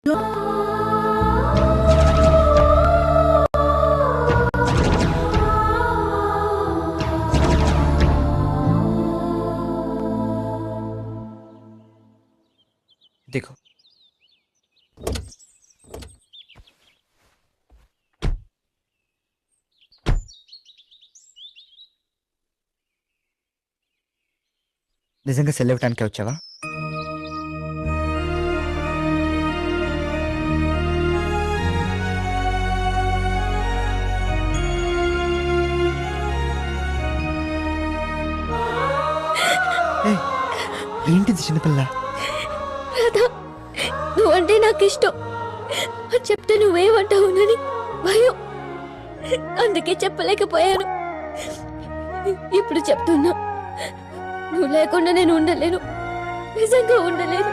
देखो నిజంగా సెల్ ఇవ్వటానికే వచ్చావా? ఏయ్, ఏంటిది చిన్నపిల్ల? రాధా, నువ్వంటే నాకు ఇష్టం. అది చెప్తే నువ్వేమంటావునని భయం, అందుకే చెప్పలేకపోయాను. ఇప్పుడు చెప్తున్నా, నువ్వు లేకుండా నేను ఉండలేను, నిజంగా ఉండలేను.